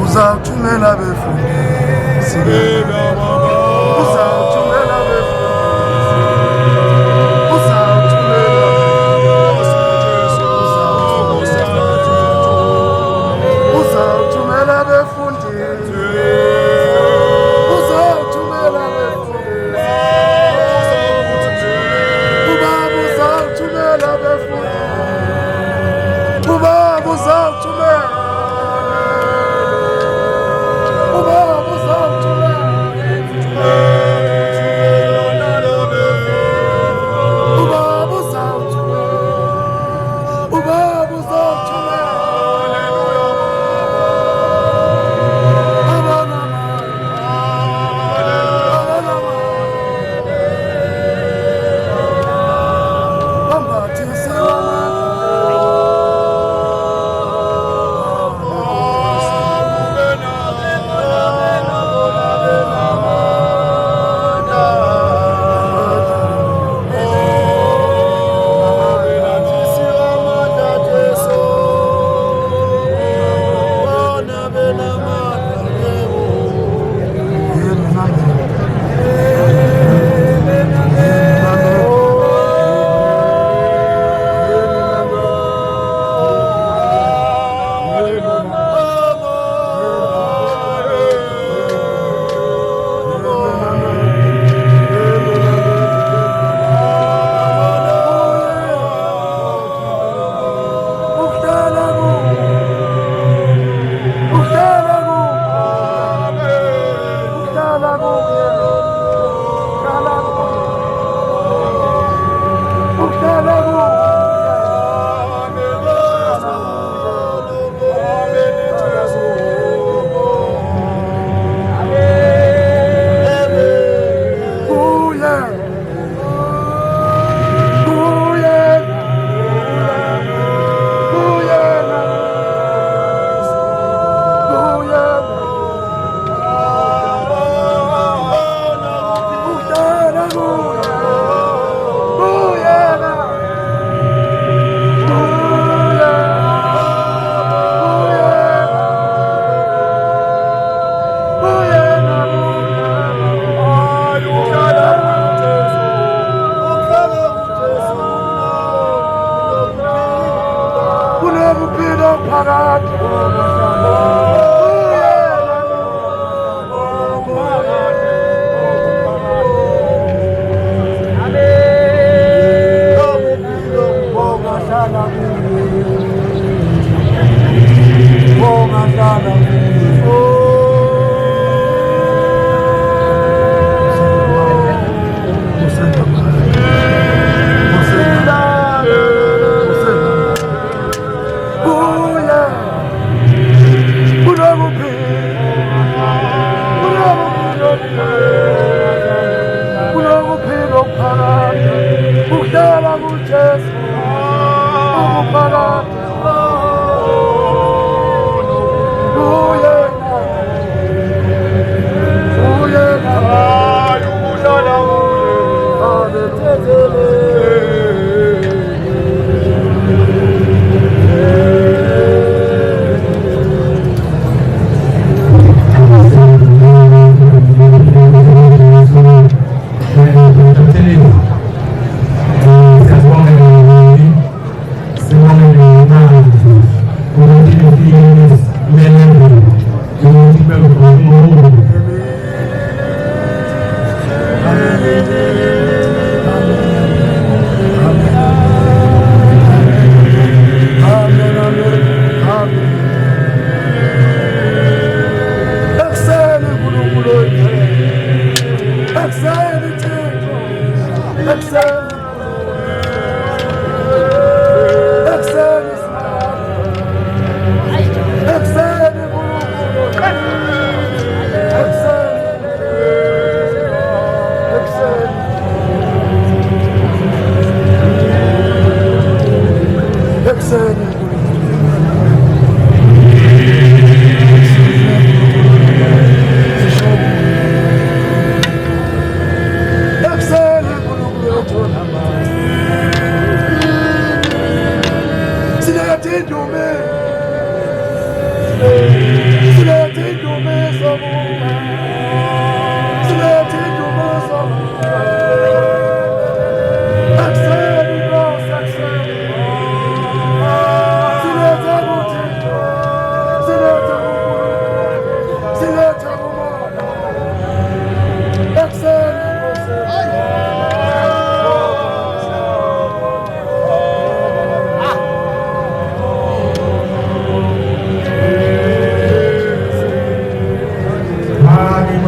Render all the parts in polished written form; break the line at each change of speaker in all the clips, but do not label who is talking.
Uzawuthumela befundisi, uzawuthumela befundisi, uzawuthumela befundisi, uzawuthumela befundisi, ubaba uzawuthumela befundisi, ubaba uzawuthumela.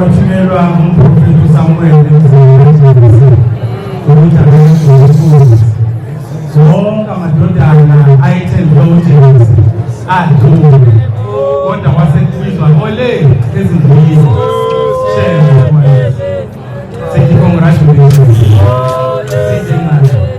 kwathunyelwa umprofeti uSamuel ukuthi abenze zonke amadodana ayethembe uJesu adume kodwa kwasekubizwa ole ezindlini shema sithi congratulations sithi manje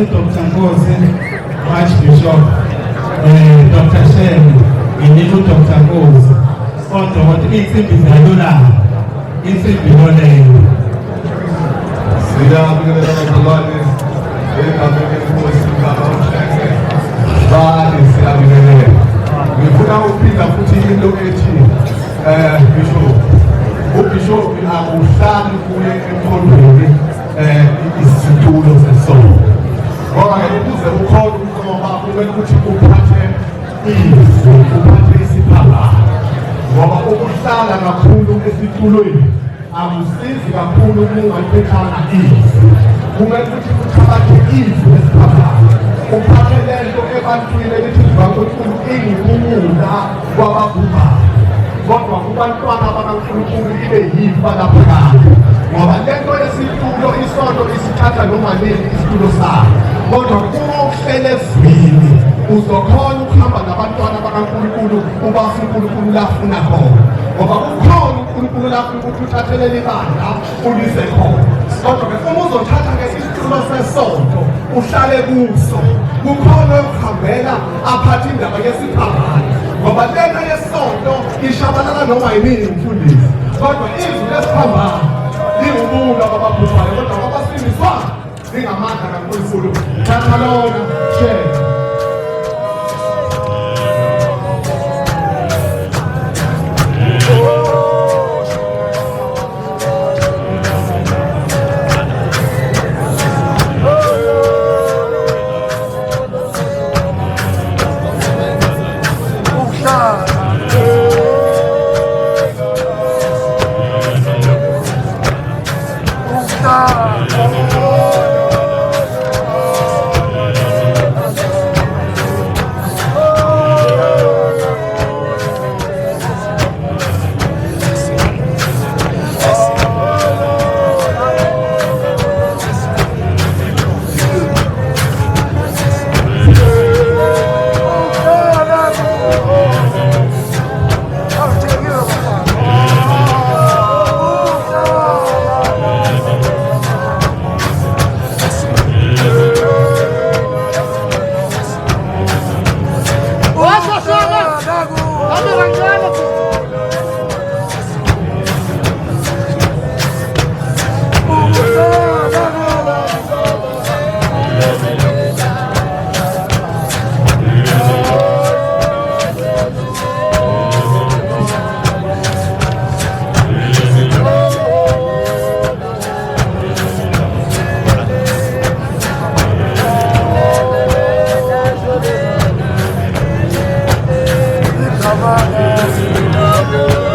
Dr. Ngozi, Archbishop, Dr. Shem, Inilu Dr. Ngozi, Otto, what is it with Aduna? Is it beyond the ngoba ukuze ukhona ukuba kumele ukuthi uphathe izwi uphathe isiphambano ngoba ukuhlala kakhulu esitulweni akusizi kakhulu ungaphethana izwi kumele ukuthi uthathe izwi esiphambano uphathe lento ebantwini elithi bankulunkulu ingibumula kwababhubhayo kodwa kubantwana bakaNkulunkulu ibe yifa laphakade ngoba lento yesitulo isonto isithatha noma nini isitulo sakho kodwa uma uhlele ezwini uzokhona ukuhamba nabantwana bakaNkulunkulu ubase uNkulunkulu lafuna khona ngoba kukhona uNkulunkulu lafuna ukuthi uthathelele ibandla ulise khona kodwa uma uzothatha-ke isitulo sesonto uhlale kuso kukhona ukuhambela aphathe indaba yesiphambano ngoba lento yesonto ishabalala noma yini umfundisi kodwa izwi lesiphambano liwubula kwababhubhayo kodwa kwabasindiswayo lingamandla kaNkulunkulu thatha lona share
Come on,